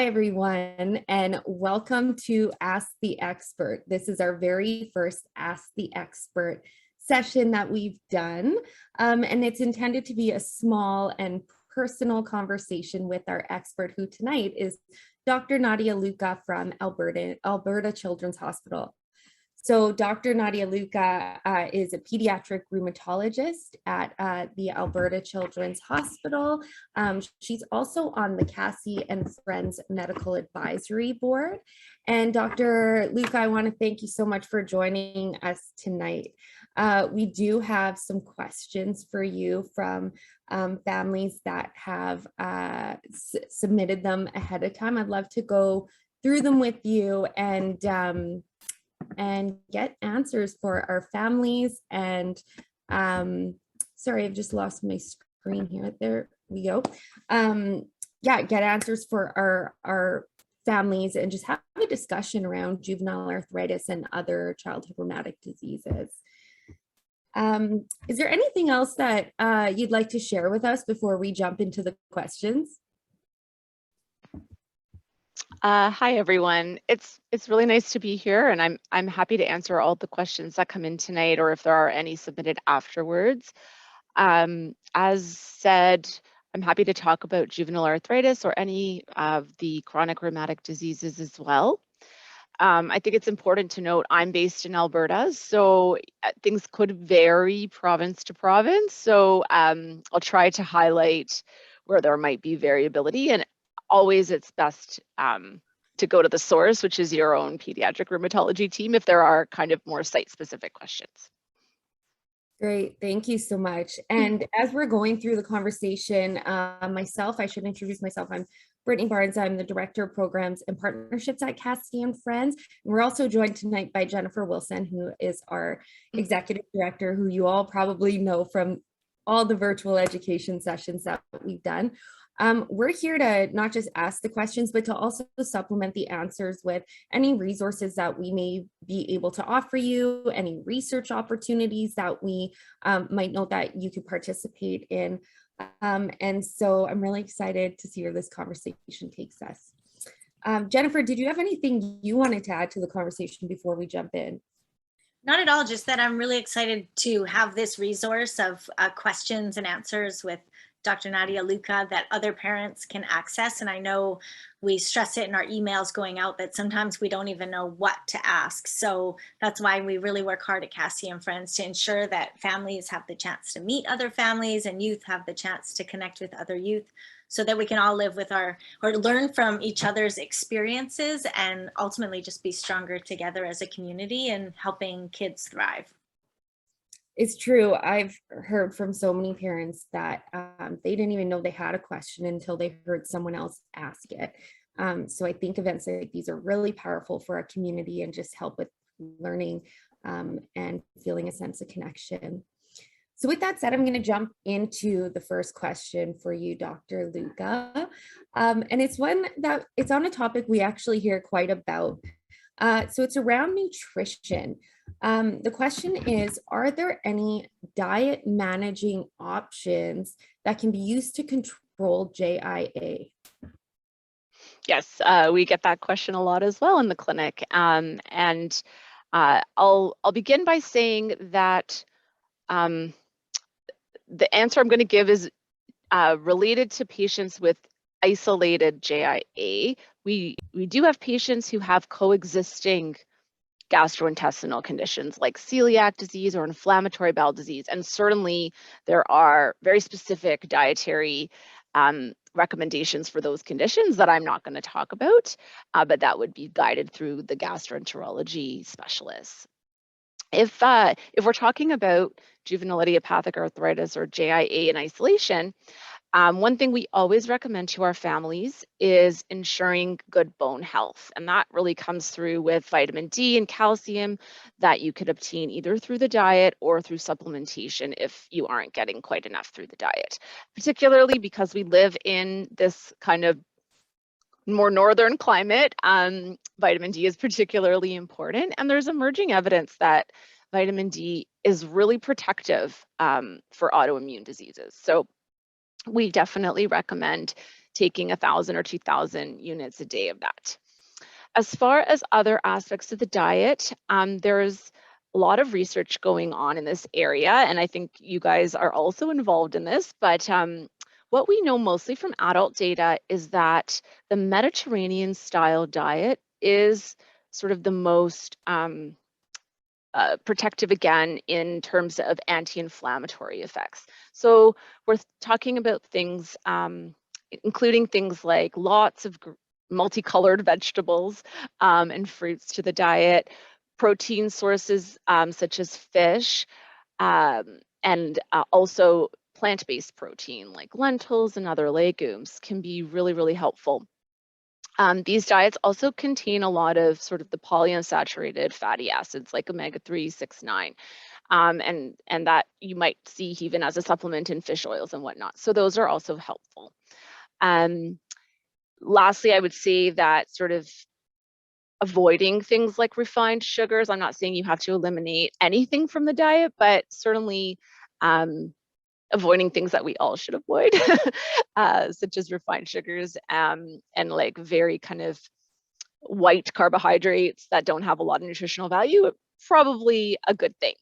Hi, everyone, and welcome to Ask the Expert. This is our very first Ask the Expert session that we've done, and it's intended to be a small and personal conversation with our expert, who tonight is Dr. Nadia Luca from Alberta Children's Hospital. So Dr. Nadia Luca is a pediatric rheumatologist at the Alberta Children's Hospital. She's also on the Cassie and Friends Medical Advisory Board. And Dr. Luca, I want to thank you so much for joining us tonight. We do have some questions for you from families that have submitted them ahead of time. I'd love to go through them with you and get answers for our families. And sorry, I've just lost my screen here. There we go. Yeah, get answers for our families and just have a discussion around juvenile arthritis and other childhood rheumatic diseases. Is there anything else that you'd like to share with us before we jump into the questions? Hi, everyone. It's really nice to be here, and I'm happy to answer all the questions that come in tonight, or if there are any submitted afterwards. As said, I'm happy to talk about juvenile arthritis or any of the chronic rheumatic diseases as well. I think it's important to note I'm based in Alberta, so things could vary province to province. So I'll try to highlight where there might be variability, and always it's best to go to the source, which is your own pediatric rheumatology team, if there are kind of more site-specific questions. Great, thank you so much. And as we're going through the conversation, I should introduce myself. I'm Brittany Barnes. I'm the Director of Programs and Partnerships at Cassie and Friends. And we're also joined tonight by Jennifer Wilson, who is our Executive Director, who you all probably know from all the virtual education sessions that we've done. We're here to not just ask the questions, but to also supplement the answers with any resources that we may be able to offer you, any research opportunities that we might know that you could participate in. And so I'm really excited to see where this conversation takes us. Jennifer, did you have anything you wanted to add to the conversation before we jump in? Not at all, just that I'm really excited to have this resource of questions and answers with Dr. Nadia Luca that other parents can access. And I know we stress it in our emails going out that sometimes we don't even know what to ask. So that's why we really work hard at Cassie and Friends to ensure that families have the chance to meet other families and youth have the chance to connect with other youth, so that we can all live with or learn from each other's experiences and ultimately just be stronger together as a community and helping kids thrive. It's true. I've heard from so many parents that they didn't even know they had a question until they heard someone else ask it. So I think events like these are really powerful for our community and just help with learning and feeling a sense of connection. So with that said, I'm going to jump into the first question for you, Dr. Luca. And it's one that it's on a topic we actually hear quite about. So it's around nutrition. The question is, are there any diet managing options that can be used to control JIA? Yes, we get that question a lot as well in the clinic. And I'll begin by saying that the answer I'm going to give is related to patients with isolated JIA. We do have patients who have coexisting gastrointestinal conditions like celiac disease or inflammatory bowel disease. And certainly there are very specific dietary recommendations for those conditions that I'm not going to talk about, but that would be guided through the gastroenterology specialists. If we're talking about juvenile idiopathic arthritis or JIA in isolation, one thing we always recommend to our families is ensuring good bone health. And that really comes through with vitamin D and calcium that you could obtain either through the diet or through supplementation if you aren't getting quite enough through the diet, particularly because we live in this kind of more northern climate. Vitamin D is particularly important, and there's emerging evidence that vitamin D is really protective for autoimmune diseases. So we definitely recommend taking 1,000 or 2,000 units a day of that. As far as other aspects of the diet, there's a lot of research going on in this area, and I think you guys are also involved in this, but what we know mostly from adult data is that the Mediterranean style diet is sort of the most protective again in terms of anti-inflammatory effects. So we're talking about things, including things like lots of multicolored vegetables and fruits to the diet, protein sources such as fish, and also plant-based protein like lentils and other legumes can be really, really helpful. These diets also contain a lot of sort of the polyunsaturated fatty acids like omega-3, 6, 9, and that you might see even as a supplement in fish oils and whatnot. So those are also helpful. Lastly, I would say that sort of avoiding things like refined sugars. I'm not saying you have to eliminate anything from the diet, but certainly avoiding things that we all should avoid, such as refined sugars and like very kind of white carbohydrates that don't have a lot of nutritional value, probably a good thing.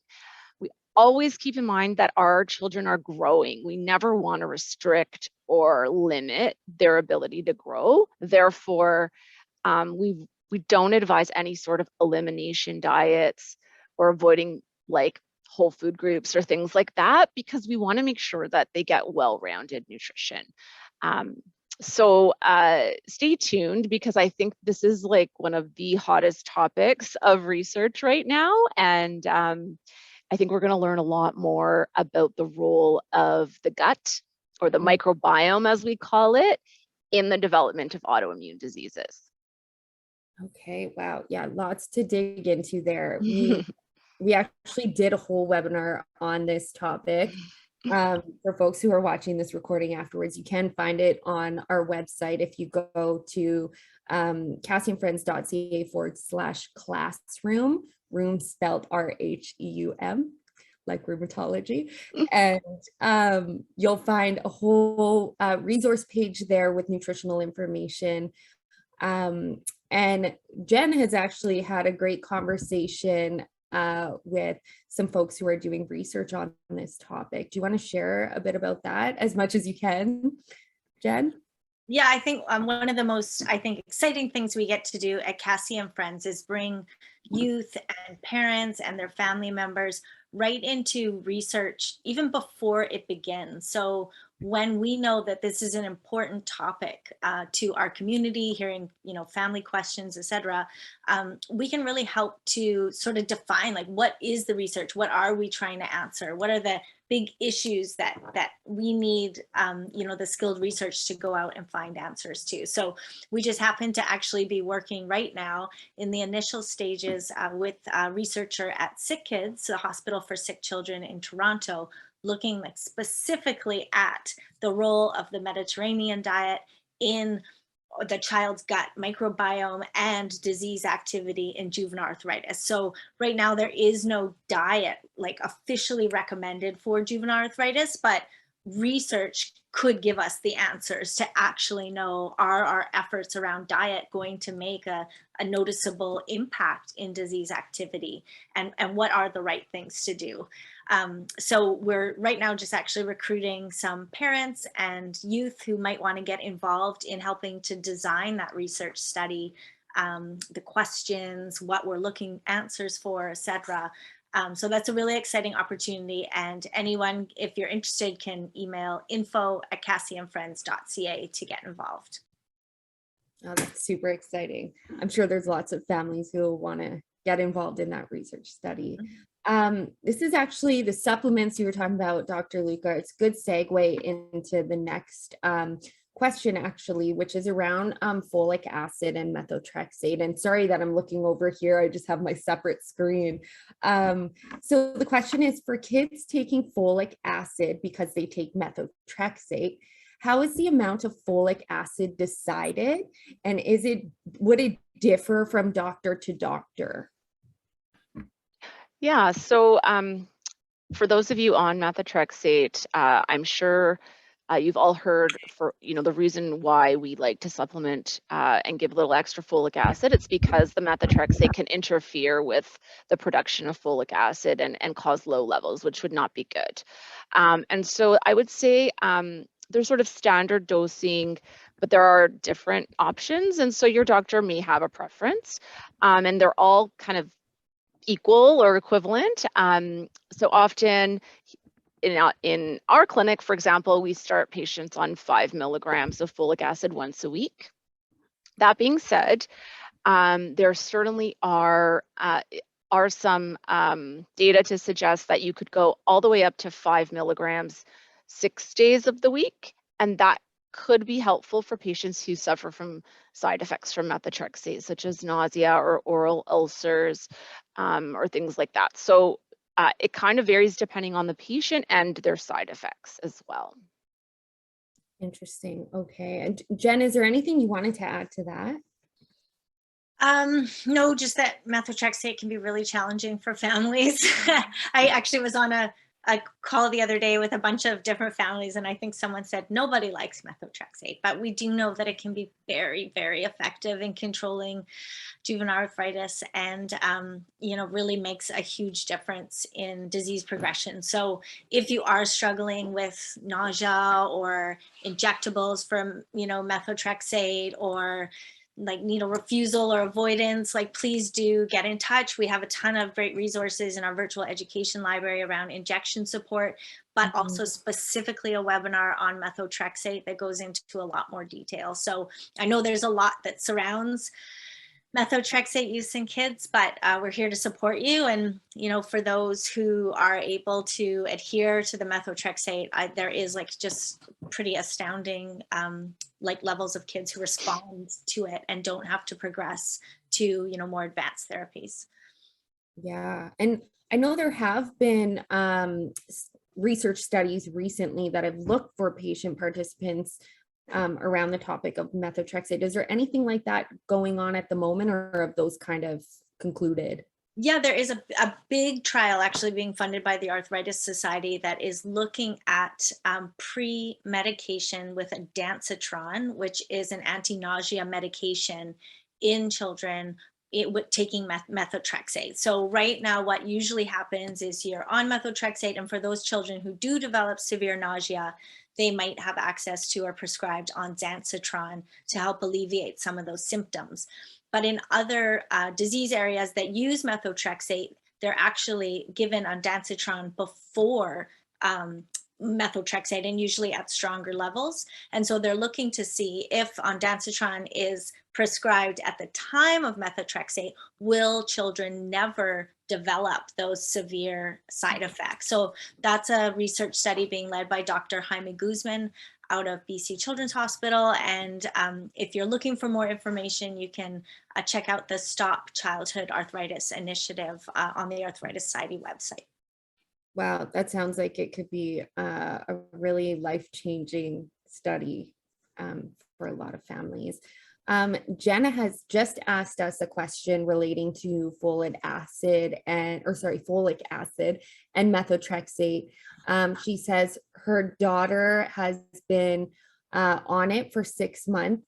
We always keep in mind that our children are growing. We never want to restrict or limit their ability to grow. Therefore, we don't advise any sort of elimination diets or avoiding like whole food groups or things like that, because we want to make sure that they get well-rounded nutrition. So stay tuned, because I think this is like one of the hottest topics of research right now. And I think we're going to learn a lot more about the role of the gut, or the microbiome as we call it, in the development of autoimmune diseases. Okay, wow. Yeah, lots to dig into there. We actually did a whole webinar on this topic. For folks who are watching this recording afterwards, you can find it on our website if you go to cassieandfriends.ca/classroom, room spelled RHEUM, like rheumatology. And you'll find a whole resource page there with nutritional information. And Jen has actually had a great conversation with some folks who are doing research on this topic. Do you want to share a bit about that as much as you can, Jen? Yeah, I think one of the most, exciting things we get to do at Cassie and Friends is bring youth and parents and their family members right into research even before it begins. So when we know that this is an important topic to our community, hearing, family questions, etc., we can really help to sort of define, like, what is the research? What are we trying to answer? What are the big issues that we need, the skilled research to go out and find answers to? So we just happen to actually be working right now in the initial stages with a researcher at Sick Kids, the Hospital for Sick Children in Toronto, looking specifically at the role of the Mediterranean diet in the child's gut microbiome and disease activity in juvenile arthritis. So right now there is no diet like officially recommended for juvenile arthritis, but research could give us the answers to actually know, are our efforts around diet going to make a noticeable impact in disease activity, and what are the right things to do. So we're right now just actually recruiting some parents and youth who might want to get involved in helping to design that research study, the questions, what we're looking answers for, etc. So that's a really exciting opportunity, and anyone, if you're interested, can email info@cassieandfriends.ca to get involved. Oh, that's super exciting. I'm sure there's lots of families who will want to get involved in that research study. This is actually the supplements you were talking about, Dr. Luca. It's a good segue into the next question, actually, which is around folic acid and methotrexate. And sorry that I'm looking over here, I just have my separate screen. So the question is, for kids taking folic acid because they take methotrexate, how is the amount of folic acid decided? And would it differ from doctor to doctor? Yeah, so for those of you on methotrexate, I'm sure You've all heard the reason why we like to supplement and give a little extra folic acid. It's because the methotrexate can interfere with the production of folic acid and cause low levels, which would not be good. And so I would say there's sort of standard dosing, but there are different options. And so your doctor may have a preference, and they're all kind of equal or equivalent. So often in our clinic, for example, we start patients on 5 milligrams of folic acid once a week. That being said, there certainly are some data to suggest that you could go all the way up to 5 milligrams 6 days of the week, and that could be helpful for patients who suffer from side effects from methotrexate, such as nausea or oral ulcers or things like that. So it kind of varies depending on the patient and their side effects as well. Interesting. Okay. And Jen, is there anything you wanted to add to that? No, just that methotrexate can be really challenging for families. I actually was on a call the other day with a bunch of different families, and I think someone said nobody likes methotrexate, but we do know that it can be very, very effective in controlling juvenile arthritis, and really makes a huge difference in disease progression. So if you are struggling with nausea or injectables from methotrexate, or like needle refusal or avoidance, like please do get in touch. We have a ton of great resources in our virtual education library around injection support, but also specifically a webinar on methotrexate that goes into a lot more detail. So I know there's a lot that surrounds methotrexate use in kids, but we're here to support you. And, for those who are able to adhere to the methotrexate, there is like just pretty astounding like levels of kids who respond to it and don't have to progress to, more advanced therapies. Yeah. And I know there have been research studies recently that have looked for patient participants around the topic of methotrexate. Is there anything like that going on at the moment, or have those kind of concluded? Yeah, there is a big trial actually being funded by the Arthritis Society that is looking at pre-medication with a dansitron, which is an anti-nausea medication in children taking methotrexate. So right now, what usually happens is you're on methotrexate, and for those children who do develop severe nausea, they might have access to or prescribed ondansetron to help alleviate some of those symptoms. But in other disease areas that use methotrexate, they're actually given ondansetron before methotrexate, and usually at stronger levels. And so they're looking to see if ondansetron is prescribed at the time of methotrexate, will children never develop those severe side effects? So that's a research study being led by Dr. Jaime Guzman out of BC Children's Hospital. And if you're looking for more information, you can check out the Stop Childhood Arthritis Initiative on the Arthritis Society website. Wow, that sounds like it could be a really life-changing study for a lot of families. Jenna has just asked us a question relating to folic acid and methotrexate. She says her daughter has been on it for 6 months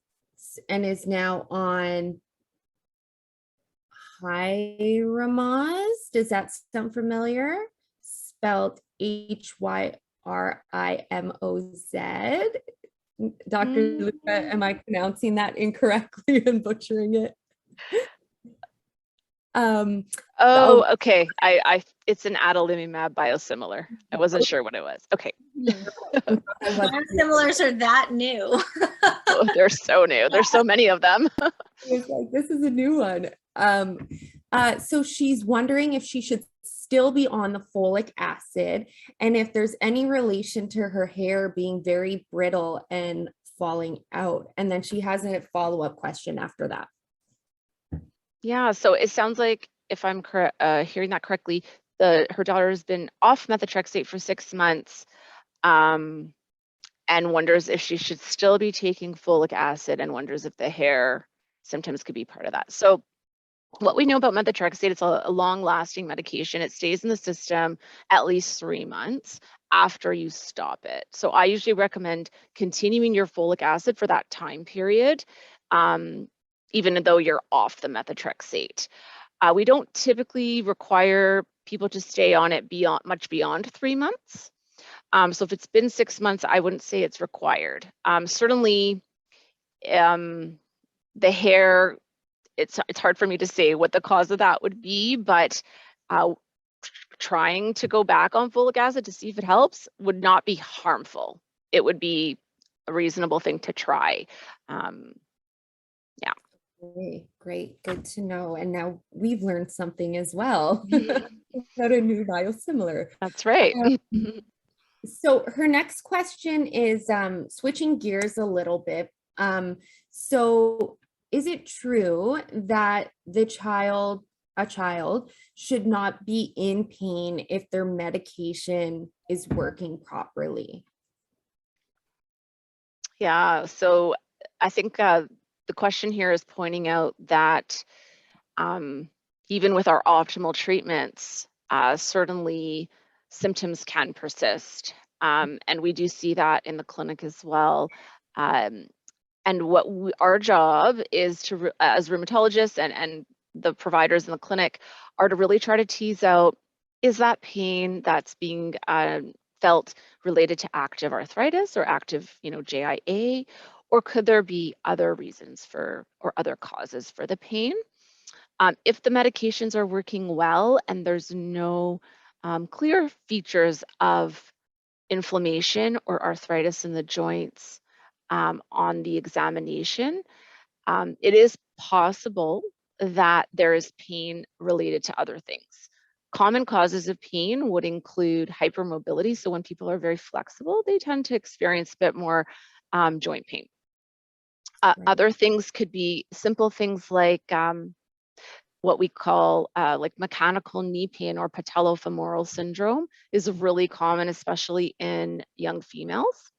and is now on Hyrimoz. Does that sound familiar? Spelled Hyrimoz. Dr. Luca, am I pronouncing that incorrectly and butchering it? Okay. It's an adalimumab biosimilar. I wasn't sure what it was. Okay. Biosimilars are that new. Oh, they're so new. There's so many of them. It's like, this is a new one. So she's wondering if she should still be on the folic acid, and if there's any relation to her hair being very brittle and falling out. And then she has a follow-up question after that. Yeah, so it sounds like, if I'm hearing that correctly, her daughter has been off methotrexate for 6 months and wonders if she should still be taking folic acid, and wonders if the hair symptoms could be part of that. So what we know about methotrexate, it's a long-lasting medication. It stays in the system at least 3 months. after you stop it. So I usually recommend continuing your folic acid for that time period, even though you're off the methotrexate. We don't typically require people to stay on it much beyond 3 months. So if it's been 6 months, I wouldn't say it's required. Certainly, the hair, it's hard for me to say what the cause of that would be, but trying to go back on folic acid to see if it helps would not be harmful. It would be a reasonable thing to try. Yeah. Great, good to know. And now we've learned something as well about a new biosimilar. That's right. So her next question is switching gears a little bit. So is it true that a child should not be in pain if their medication is working properly? Yeah, so I think the question here is pointing out that even with our optimal treatments, certainly symptoms can persist. And we do see that in the clinic as well. And what our job is to, as rheumatologists and the providers in the clinic, are to really try to tease out, is that pain that's being felt related to active arthritis or active, JIA, or could there be other reasons or other causes for the pain? If the medications are working well and there's no clear features of inflammation or arthritis in the joints on the examination, it is possible that there is pain related to other things. Common causes of pain would include hypermobility. So when people are very flexible, they tend to experience a bit more joint pain. Right. Other things could be simple things like what we call like mechanical knee pain or patellofemoral syndrome is really common, especially in young females.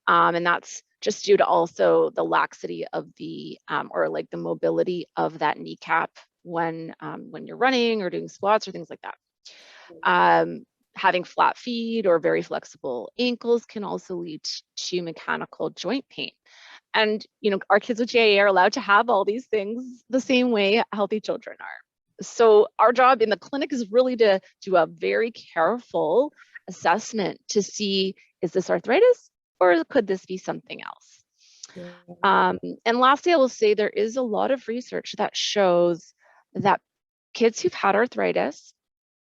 And that's just due to also the laxity of the, or like the mobility of that kneecap when you're running or doing squats or things like that. Having flat feet or very flexible ankles can also lead to mechanical joint pain. And, our kids with JIA are allowed to have all these things the same way healthy children are. So our job in the clinic is really to do a very careful assessment to see, is this arthritis or could this be something else? Yeah. And lastly, I will say there is a lot of research that shows that kids who've had arthritis,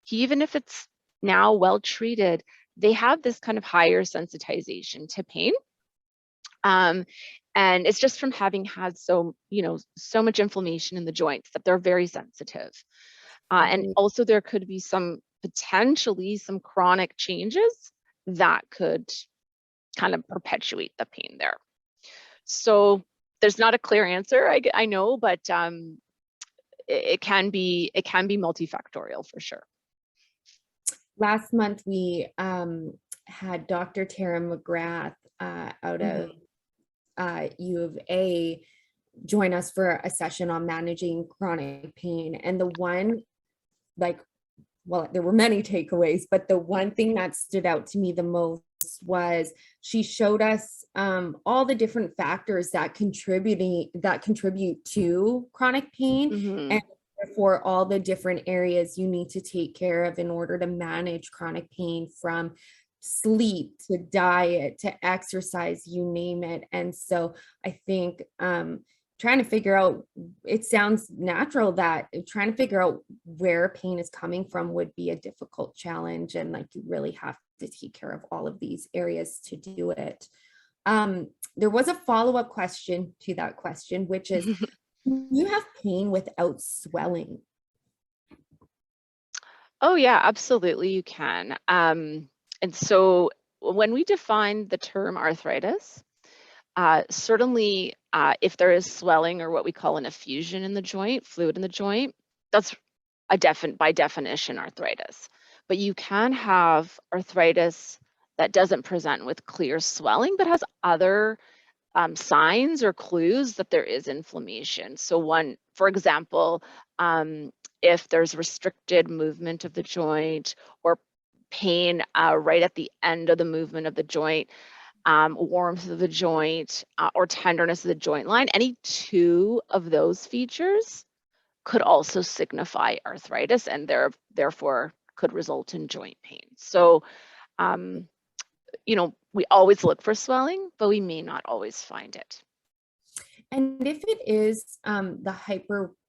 even if it's now well treated, they have this kind of higher sensitization to pain. And it's just from having had so much inflammation in the joints that they're very sensitive. And also there could be potentially some chronic changes that could kind of perpetuate the pain there. So there's not a clear answer, I know, but it can be multifactorial for sure. Last month we had Dr. Tara McGrath out of U of A join us for a session on managing chronic pain. And the one, there were many takeaways, but the one thing that stood out to me the most was she showed us all the different factors that contribute to chronic pain, and for all the different areas you need to take care of in order to manage chronic pain, from sleep to diet to exercise, you name it. And so I think trying to figure out, it sounds natural that trying to figure out where pain is coming from would be a difficult challenge, and you really have to take care of all of these areas to do it. There was a follow-up question to that question, which is, can you have pain without swelling? Oh yeah, absolutely you can. And so when we define the term arthritis, certainly if there is swelling or what we call an effusion in the joint, fluid in the joint, that's by definition arthritis. But you can have arthritis that doesn't present with clear swelling, but has other signs or clues that there is inflammation. So for example, if there's restricted movement of the joint or pain right at the end of the movement of the joint, warmth of the joint, or tenderness of the joint line. Any two of those features could also signify arthritis and therefore could result in joint pain. So, we always look for swelling, but we may not always find it. And if it is the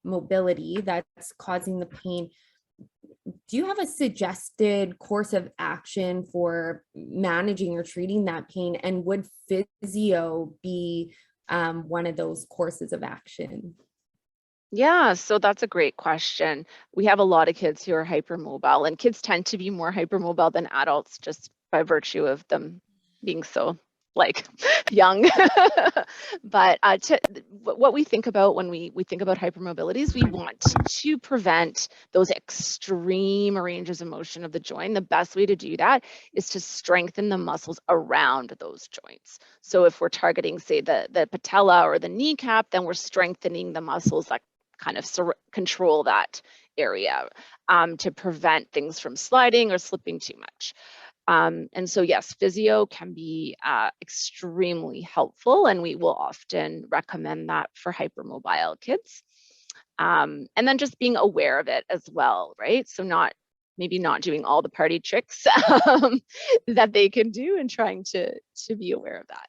hypermobility that's causing the pain, do you have a suggested course of action for managing or treating that pain? And would physio be one of those courses of action? Yeah, so that's a great question. We have a lot of kids who are hypermobile, and kids tend to be more hypermobile than adults just by virtue of them being so young. But what we think about when we think about hypermobility is we want to prevent those extreme ranges of motion of the joint. The best way to do that is to strengthen the muscles around those joints. So if we're targeting, say, the patella or the kneecap, then we're strengthening the muscles that kind of control that area to prevent things from sliding or slipping too much. And so, yes, physio can be extremely helpful, and we will often recommend that for hypermobile kids. And then just being aware of it as well, right? So maybe not doing all the party tricks that they can do, and trying to be aware of that.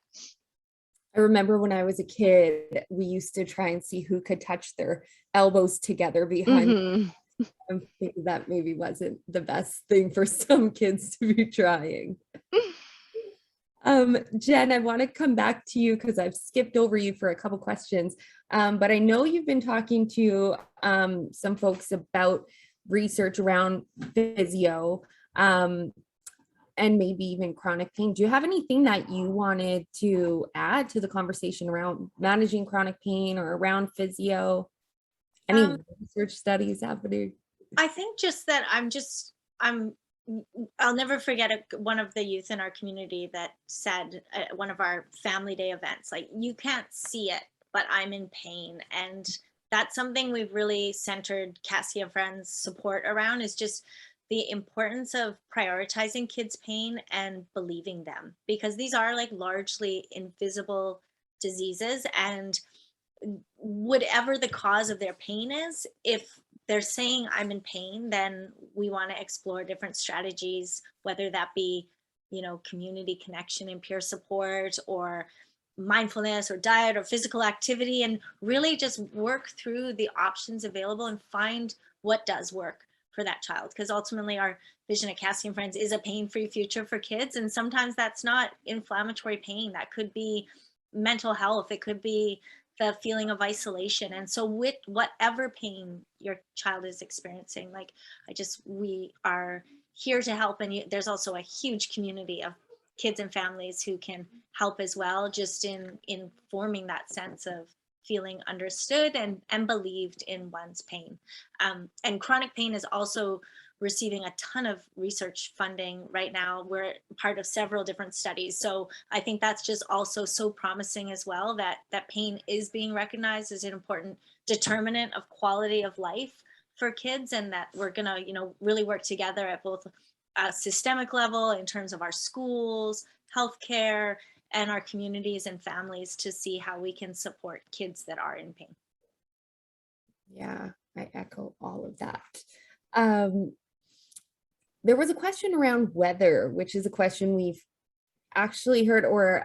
I remember when I was a kid, we used to try and see who could touch their elbows together behind. I think that maybe wasn't the best thing for some kids to be trying. Jen, I want to come back to you because I've skipped over you for a couple questions. But I know you've been talking to some folks about research around physio and maybe even chronic pain. Do you have anything that you wanted to add to the conversation around managing chronic pain or around physio? Any research studies happening? I think just that I'll never forget one of the youth in our community that said at one of our family day events, like, you can't see it, but I'm in pain. And that's something we've really centered Cassie and Friends support around, is just the importance of prioritizing kids' pain and believing them, because these are largely invisible diseases, and whatever the cause of their pain is, if they're saying I'm in pain, then we want to explore different strategies, whether that be, community connection and peer support, or mindfulness or diet or physical activity, and really just work through the options available and find what does work for that child. Because ultimately our vision at Cassie and Friends is a pain-free future for kids. And sometimes that's not inflammatory pain. That could be mental health. It could be the feeling of isolation. And so with whatever pain your child is experiencing, we are here to help. And there's also a huge community of kids and families who can help as well, just in forming that sense of feeling understood and believed in one's pain. And chronic pain is also receiving a ton of research funding right now. We're part of several different studies. So I think that's just also so promising as well, that pain is being recognized as an important determinant of quality of life for kids, and that we're gonna, really work together at both a systemic level in terms of our schools, healthcare, and our communities and families to see how we can support kids that are in pain. Yeah, I echo all of that. There was a question around weather, which is a question we've actually heard, or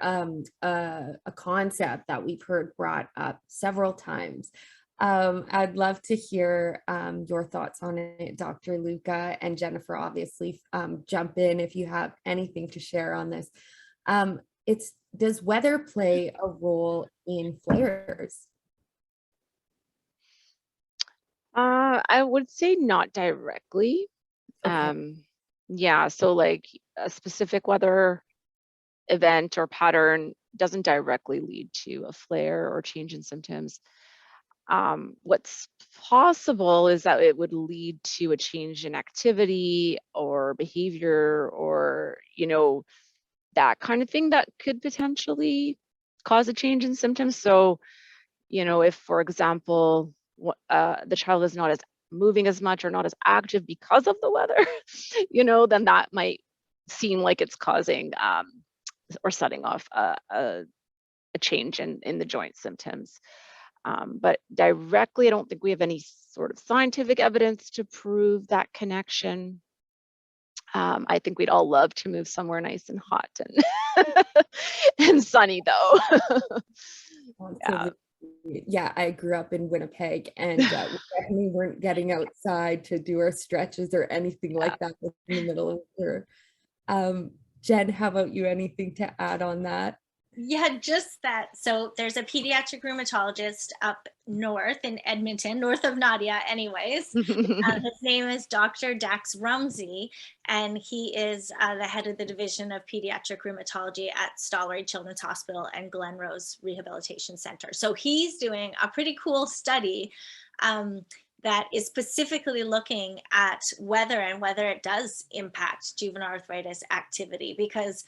a concept that we've heard brought up several times. I'd love to hear your thoughts on it, Dr. Luca, and Jennifer, obviously, jump in if you have anything to share on this. Does weather play a role in flares? I would say not directly. Okay. Yeah, so a specific weather event or pattern doesn't directly lead to a flare or change in symptoms. What's possible is that it would lead to a change in activity or behavior, or that kind of thing that could potentially cause a change in symptoms. So if, for example, the child is not as moving as much or not as active because of the weather, then that might seem like it's causing or setting off a change in the joint symptoms. But directly, I don't think we have any sort of scientific evidence to prove that connection. I think we'd all love to move somewhere nice and hot and and sunny, though. Yeah, I grew up in Winnipeg, and we definitely weren't getting outside to do our stretches or anything like that in the middle of winter. Jen, how about you? Anything to add on that? Yeah, just that. So there's a pediatric rheumatologist up north in Edmonton, north of Nadia anyways. His name is Dr. Dax Rumsey, and he is the head of the division of pediatric rheumatology at Stollery Children's Hospital and Glenrose Rehabilitation Center. So he's doing a pretty cool study that is specifically looking at whether it does impact juvenile arthritis activity, because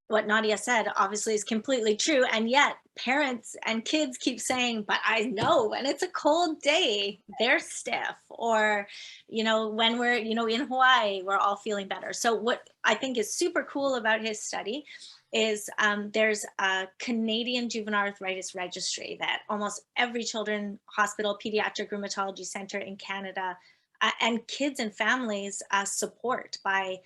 what Nadia said obviously is completely true. And yet parents and kids keep saying, but I know when it's a cold day, they're stiff, or, when we're, in Hawaii, we're all feeling better. So what I think is super cool about his study is there's a Canadian Juvenile Arthritis Registry that almost every children's hospital, pediatric rheumatology center in Canada, and kids and families support by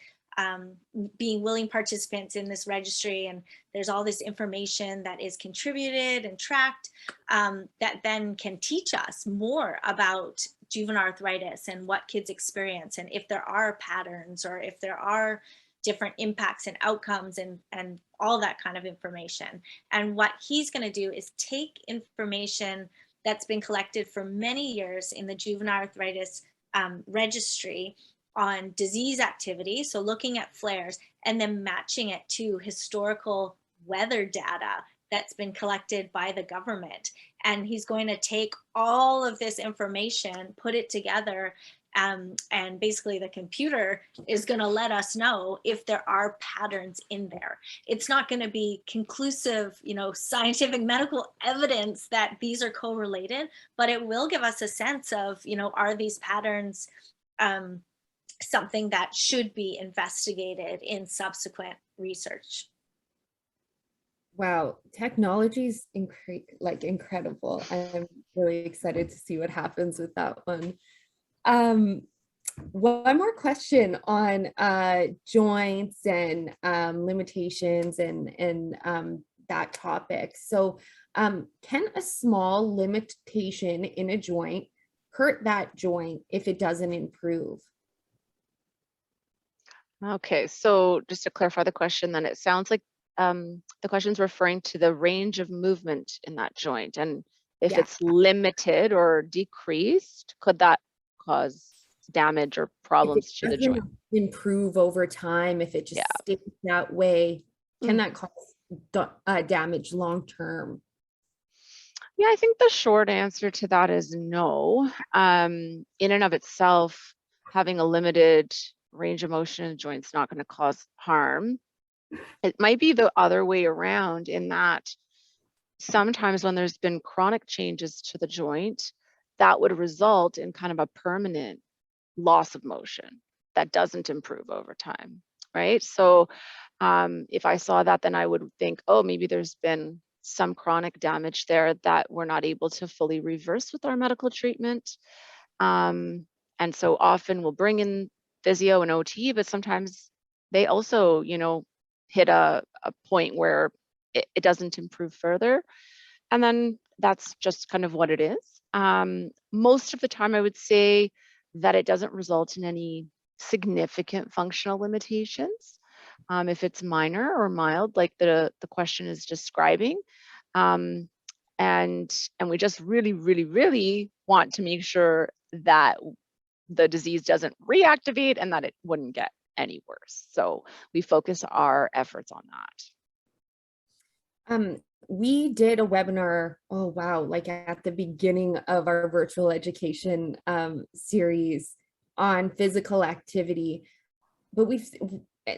being willing participants in this registry. And there's all this information that is contributed and tracked that then can teach us more about juvenile arthritis and what kids experience, and if there are patterns or if there are different impacts and outcomes and all that kind of information. And what he's going to do is take information that's been collected for many years in the Juvenile Arthritis Registry on disease activity, so looking at flares, and then matching it to historical weather data that's been collected by the government. And he's going to take all of this information, put it together, and basically the computer is going to let us know if there are patterns in there. It's not going to be conclusive, scientific medical evidence that these are correlated, but it will give us a sense of, are these patterns something that should be investigated in subsequent research. Wow, technology is incredible. I'm really excited to see what happens with that one. One more question on joints and limitations and that topic. So can a small limitation in a joint hurt that joint if it doesn't improve? Okay, so just to clarify the question, then it sounds like the question's referring to the range of movement in that joint, and if it's limited or decreased, could that cause damage or problems to the joint? Improve over time, if it just stays that way, can that cause damage long term? Yeah, I think the short answer to that is no. In and of itself, having a limited range of motion in the joint is not going to cause harm. It might be the other way around, in that sometimes when there's been chronic changes to the joint, that would result in kind of a permanent loss of motion that doesn't improve over time, right? So if I saw that, then I would think, oh, maybe there's been some chronic damage there that we're not able to fully reverse with our medical treatment. And so often we'll bring in physio and OT, but sometimes they also, hit a point where it doesn't improve further. And then that's just kind of what it is. Most of the time, I would say that it doesn't result in any significant functional limitations. If it's minor or mild, like the question is describing, and we just really, really, really want to make sure that the disease doesn't reactivate and that it wouldn't get any worse. So we focus our efforts on that. We did a webinar, oh wow, like at the beginning of our virtual education series on physical activity. But we've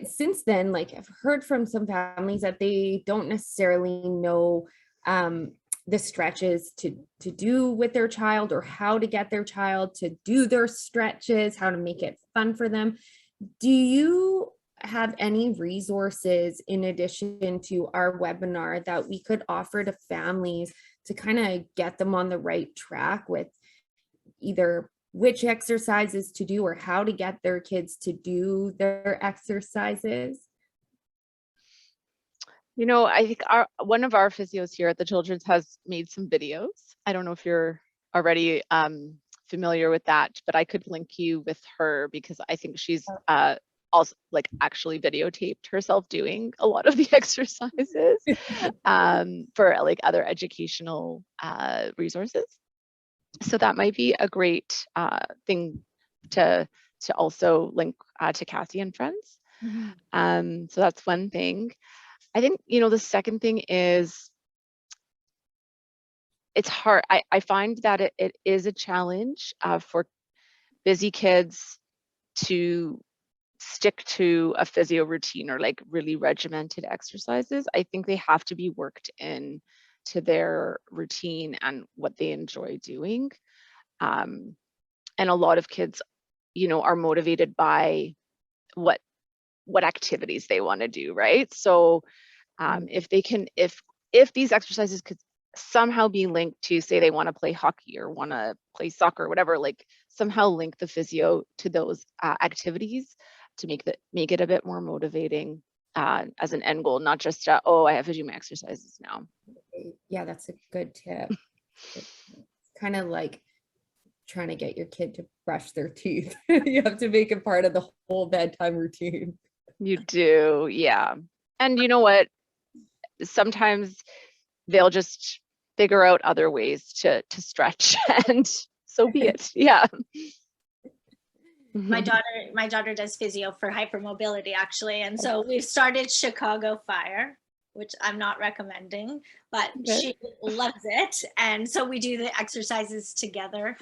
since then, I've heard from some families that they don't necessarily know the stretches to do with their child, or how to get their child to do their stretches, how to make it fun for them. Do you have any resources in addition to our webinar that we could offer to families to kind of get them on the right track with either which exercises to do or how to get their kids to do their exercises? You know, I think one of our physios here at the Children's has made some videos. I don't know if you're already familiar with that, but I could link you with her because I think she's also like actually videotaped herself doing a lot of the exercises for like other educational resources. So that might be a great thing to also link to Cassie and friends. Mm-hmm. So that's one thing. I think, you know, the second thing is it's hard. I find that it is a challenge for busy kids to stick to a physio routine or like really regimented exercises. I think they have to be worked in to their routine and what they enjoy doing. And a lot of kids, you know, are motivated by what activities they want to do, right? So if they can, if these exercises could somehow be linked to, say they want to play hockey or want to play soccer or whatever, like somehow link the physio to those activities to make it a bit more motivating as an end goal, not just oh, I have to do my exercises now. Yeah, that's a good tip. Kind of like trying to get your kid to brush their teeth. You have to make it part of the whole bedtime routine. You do, yeah. And you know what? Sometimes they'll just figure out other ways to stretch, and so be it. Yeah. My daughter does physio for hypermobility actually, and so we've started Chicago Fire, which I'm not recommending, but she loves it. And so we do the exercises together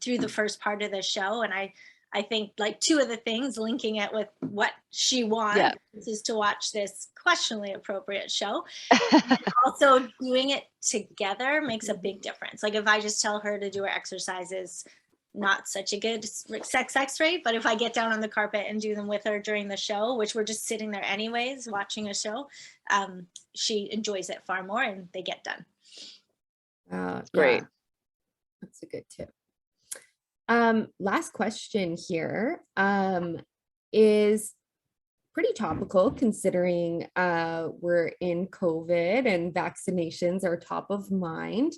through the first part of the show. And I think like two of the things, linking it with what she wants is to watch this questionably appropriate show. Also doing it together makes a big difference. Like if I just tell her to do her exercises, not such a good success rate, but if I get down on the carpet and do them with her during the show, which we're just sitting there anyways, watching a show, she enjoys it far more and they get done. Great. Yeah, that's a good tip. Last question here is pretty topical considering we're in COVID and vaccinations are top of mind.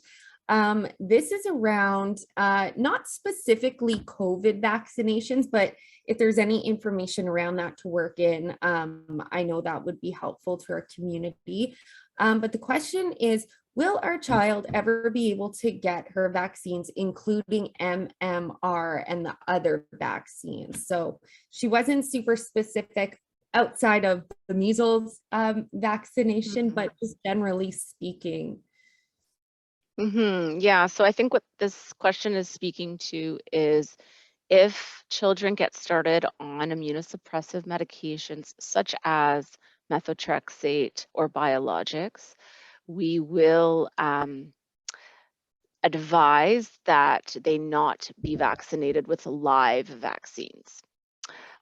This is around not specifically COVID vaccinations, but if there's any information around that to work in, I know that would be helpful to our community. But the question is, will our child ever be able to get her vaccines, including MMR and the other vaccines? So she wasn't super specific outside of the measles vaccination, but just generally speaking. Yeah, so I think what this question is speaking to is if children get started on immunosuppressive medications such as methotrexate or biologics, we will advise that they not be vaccinated with live vaccines.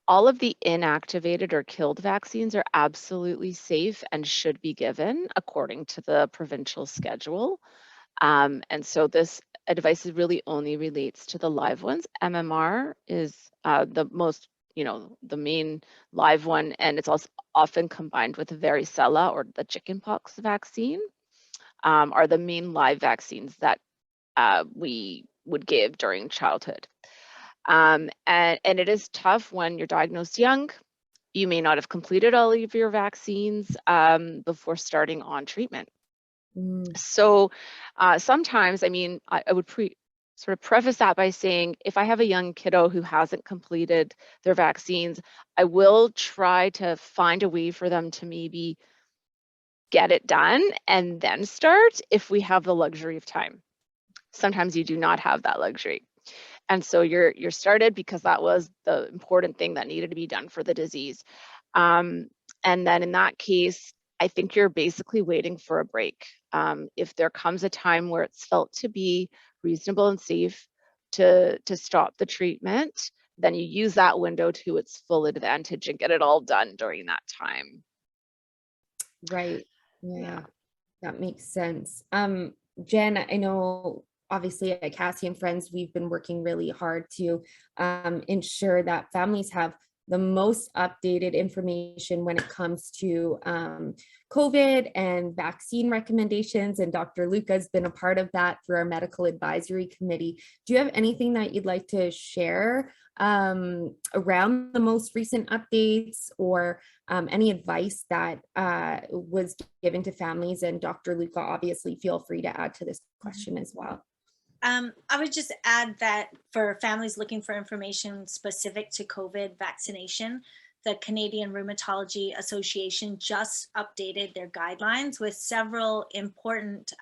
All of the inactivated or killed vaccines are absolutely safe and should be given according to the provincial schedule. And so this advice really only relates to the live ones. MMR is the most, the main live one, and it's also often combined with the varicella or the chickenpox vaccine, are the main live vaccines that we would give during childhood. And it is tough when you're diagnosed young. You may not have completed all of your vaccines before starting on treatment. So sometimes, I mean, I would sort of preface that by saying, if I have a young kiddo who hasn't completed their vaccines, I will try to find a way for them to maybe get it done and then start if we have the luxury of time. Sometimes you do not have that luxury. And so you're started because that was the important thing that needed to be done for the disease. And then in that case, I think you're basically waiting for a break. If there comes a time where it's felt to be reasonable and safe to stop the treatment, then you use that window to its full advantage and get it all done during that time. Right. Yeah. Yeah, that makes sense. Jen, I know obviously at Cassie and Friends, we've been working really hard to ensure that families have the most updated information when it comes to COVID and vaccine recommendations. And Dr. Luca's been a part of that through our medical advisory committee. Do you have anything that you'd like to share around the most recent updates, or any advice that was given to families? And Dr. Luca, obviously feel free to add to this question as well. I would just add that for families looking for information specific to COVID vaccination, the Canadian Rheumatology Association just updated their guidelines with several important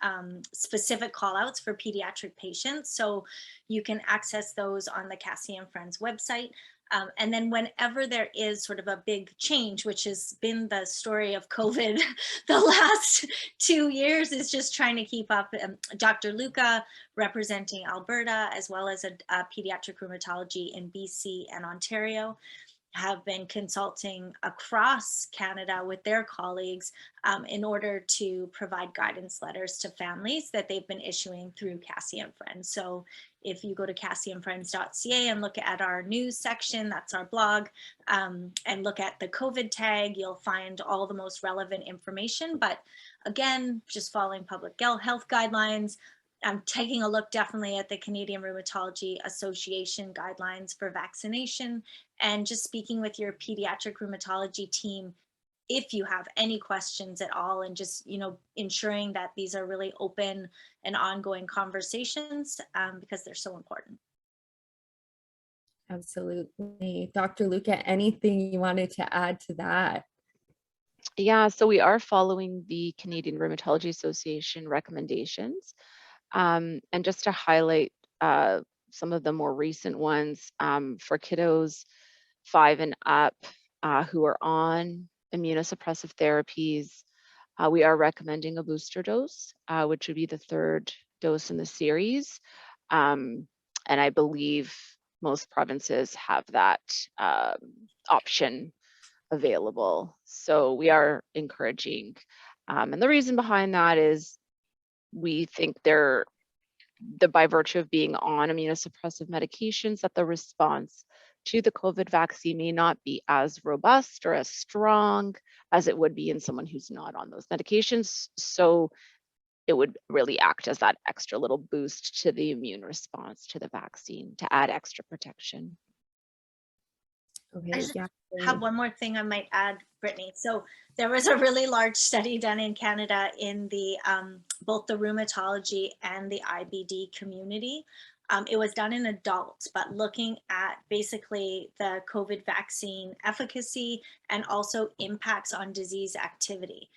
specific callouts for pediatric patients. So you can access those on the Cassie and Friends website. And then whenever there is sort of a big change, which has been the story of COVID the last 2 years, is just trying to keep up. Dr. Luca, representing Alberta, as well as a pediatric rheumatology in BC and Ontario, have been consulting across Canada with their colleagues in order to provide guidance letters to families that they've been issuing through Cassie and Friends. So if you go to cassieandfriends.ca and look at our news section, that's our blog, and look at the COVID tag, you'll find all the most relevant information. But again, just following public health guidelines. I'm taking a look definitely at the Canadian Rheumatology Association guidelines for vaccination, and just speaking with your pediatric rheumatology team if you have any questions at all, and just, you know, ensuring that these are really open and ongoing conversations because they're so important. Absolutely. Dr. Luca, anything you wanted to add to that? Yeah, so we are following the Canadian Rheumatology Association recommendations. And just to highlight some of the more recent ones, for kiddos 5 and up who are on immunosuppressive therapies, we are recommending a booster dose, which would be the 3rd dose in the series. And I believe most provinces have that option available. So we are encouraging. And the reason behind that is we think by virtue of being on immunosuppressive medications, that the response to the COVID vaccine may not be as robust or as strong as it would be in someone who's not on those medications. So it would really act as that extra little boost to the immune response to the vaccine to add extra protection. Okay, I just yeah. have one more thing I might add, Brittany. So there was a really large study done in Canada in the both the rheumatology and the IBD community. It was done in adults, but looking at basically the COVID vaccine efficacy and also impacts on disease activity.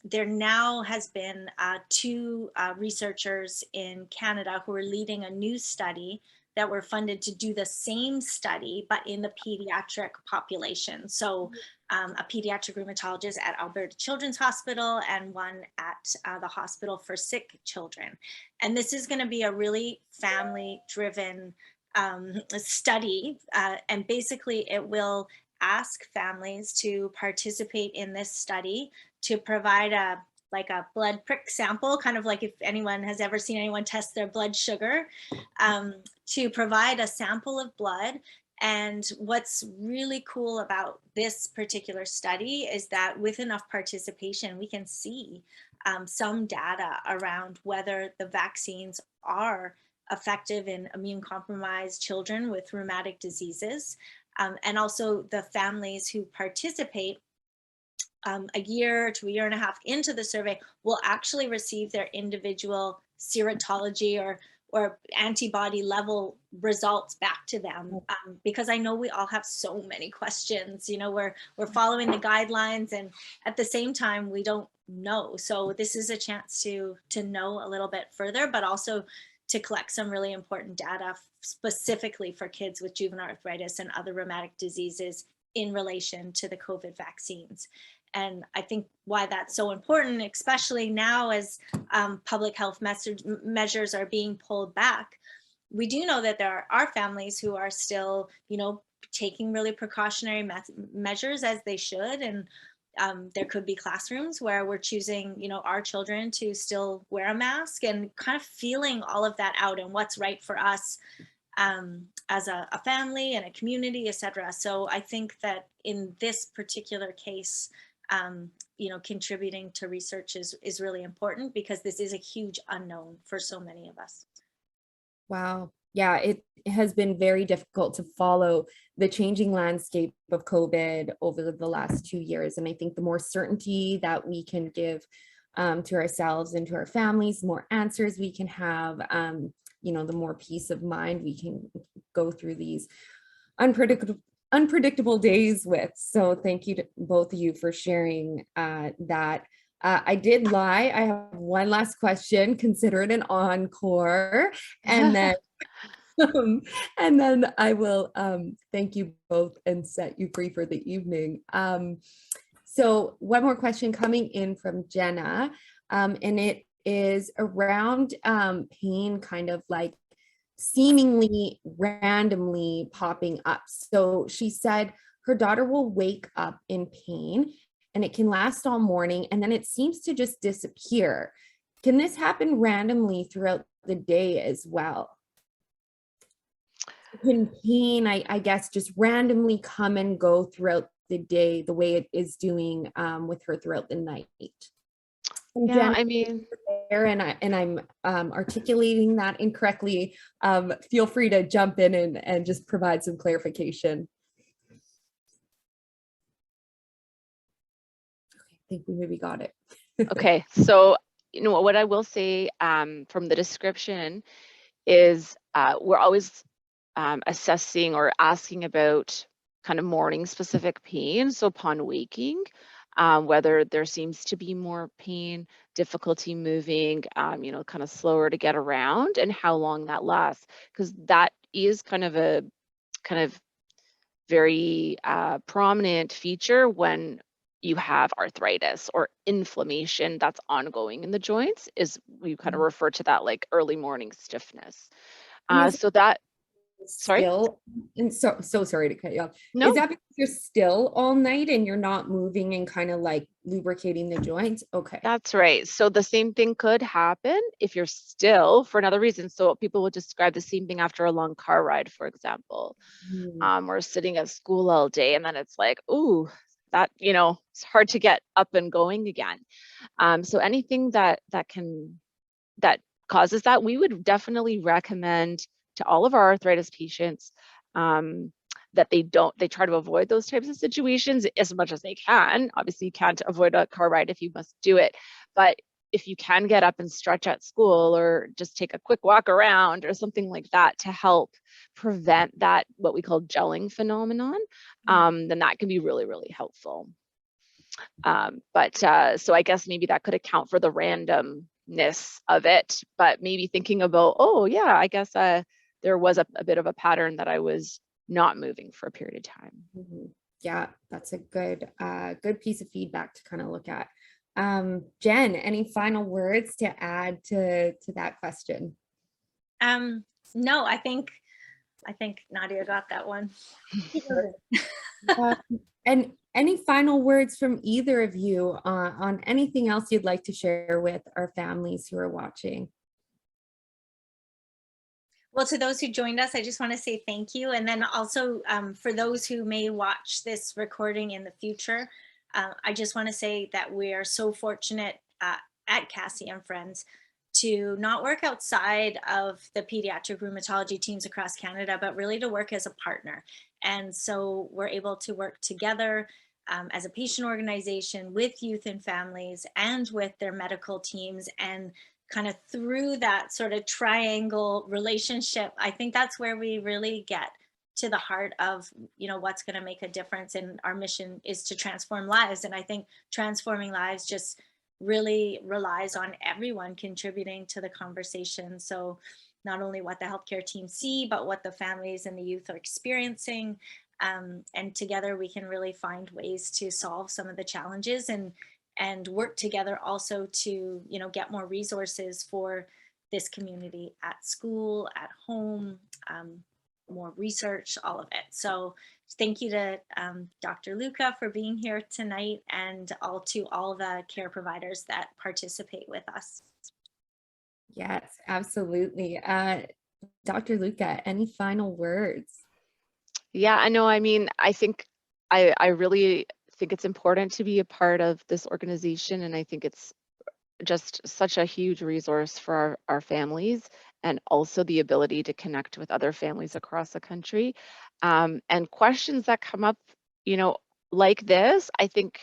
There now has been 2 researchers in Canada who are leading a new study that were funded to do the same study, but in the pediatric population. So a pediatric rheumatologist at Alberta Children's Hospital and one at the Hospital for Sick Children. And this is gonna be a really family-driven study. And basically it will ask families to participate in this study to provide a blood prick sample, kind of like if anyone has ever seen anyone test their blood sugar, to provide a sample of blood. And what's really cool about this particular study is that with enough participation, we can see some data around whether the vaccines are effective in immune compromised children with rheumatic diseases. And also the families who participate a year to a year and a half into the survey will actually receive their individual serology or antibody level results back to them, because I know we all have so many questions. You know, we're following the guidelines, and at the same time we don't know. So this is a chance to know a little bit further, but also to collect some really important data specifically for kids with juvenile arthritis and other rheumatic diseases in relation to the COVID vaccines. And I think why that's so important, especially now as public health measures are being pulled back, we do know that there are families who are still, taking really precautionary measures as they should. And there could be classrooms where we're choosing, our children to still wear a mask, and kind of feeling all of that out and what's right for us as a family and a community, etc. So I think that in this particular case, contributing to research is really important, because this is a huge unknown for so many of us. Wow. Yeah, it has been very difficult to follow the changing landscape of COVID over the last 2 years. And I think the more certainty that we can give to ourselves and to our families, the more answers we can have, the more peace of mind we can go through these unpredictable days with. So thank you to both of you for sharing that. I did lie. I have one last question. Consider it an encore, and then and then I will thank you both and set you free for the evening. So one more question coming in from Jenna, and it is around pain, kind of like seemingly randomly popping up. So she said her daughter will wake up in pain and it can last all morning, and then it seems to just disappear. Can this happen randomly throughout the day as well? Can pain, I guess, just randomly come and go throughout the day the way it is doing with her throughout the night? And Yeah, Jen, I mean, and I'm articulating that incorrectly, feel free to jump in and just provide some clarification. I think we maybe got it. okay. So, what I will say from the description is we're always assessing or asking about kind of morning specific pain. So upon waking, whether there seems to be more pain, difficulty moving, kind of slower to get around, and how long that lasts, because that is kind of very prominent feature when you have arthritis or inflammation that's ongoing in the joints. Is we kind of refer to that like early morning stiffness. So that, sorry? Still, and so sorry to cut you off. No, Is that because you're still all night and you're not moving and kind of like lubricating the joints? Okay. that's right. So the same thing could happen if you're still for another reason. So people would describe the same thing after a long car ride, for example, or sitting at school all day, and then it's like, ooh, that, it's hard to get up and going again. So anything that causes that, we would definitely recommend to all of our arthritis patients that they try to avoid those types of situations as much as they can. Obviously, you can't avoid a car ride if you must do it, but if you can get up and stretch at school or just take a quick walk around or something like that to help prevent that, what we call gelling phenomenon, then that can be really, really helpful. So I guess maybe that could account for the randomness of it, but maybe thinking about, oh yeah, I guess there was a bit of a pattern that I was not moving for a period of time. Yeah, that's a good piece of feedback to kind of look at. Jen, any final words to add to that question? No, I think Nadia got that one. And any final words from either of you on anything else you'd like to share with our families who are watching? Well, to those who joined us, I just want to say thank you. And then also for those who may watch this recording in the future, I just want to say that we are so fortunate at Cassie and Friends to not work outside of the pediatric rheumatology teams across Canada, but really to work as a partner. And so we're able to work together as a patient organization with youth and families and with their medical teams, and kind of through that sort of triangle relationship, I think that's where we really get to the heart of, what's going to make a difference. And our mission is to transform lives. And I think transforming lives just really relies on everyone contributing to the conversation. So not only what the healthcare teams see, but what the families and the youth are experiencing. And together we can really find ways to solve some of the challenges and work together also to, you know, get more resources for this community at school, at home, more research, all of it. So thank you to Dr. Luca for being here tonight, and all the care providers that participate with us. Yes, absolutely. Dr. Luca, any final words? Yeah, I know. I mean, I think I really think it's important to be a part of this organization, and I think it's just such a huge resource for our families, and also the ability to connect with other families across the country. And questions that come up, you know, like this, I think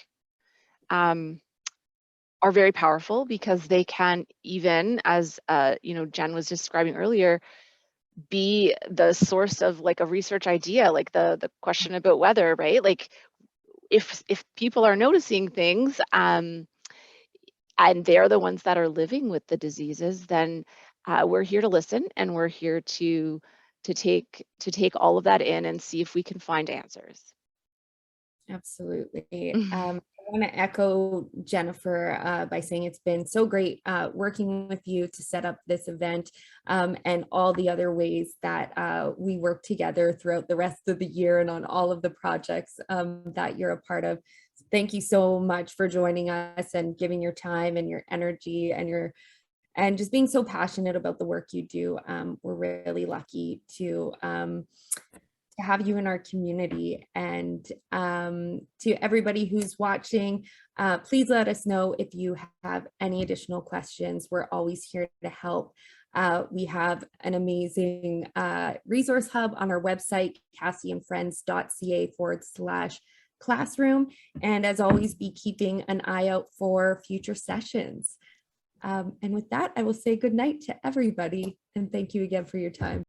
are very powerful, because they can, even as you know, Jen was describing earlier, be the source of like a research idea, like the question about weather, right? Like if people are noticing things, and they're the ones that are living with the diseases, then we're here to listen, and we're here to take all of that in and see if we can find answers. Absolutely. I want to echo Jennifer by saying it's been so great working with you to set up this event, and all the other ways that we work together throughout the rest of the year and on all of the projects that you're a part of. Thank you so much for joining us and giving your time and your energy and just being so passionate about the work you do. We're really lucky to have you in our community. And to everybody who's watching, please let us know if you have any additional questions. We're always here to help. We have an amazing resource hub on our website, cassieandfriends.ca/classroom. And as always, be keeping an eye out for future sessions. And with that, I will say good night to everybody. And thank you again for your time.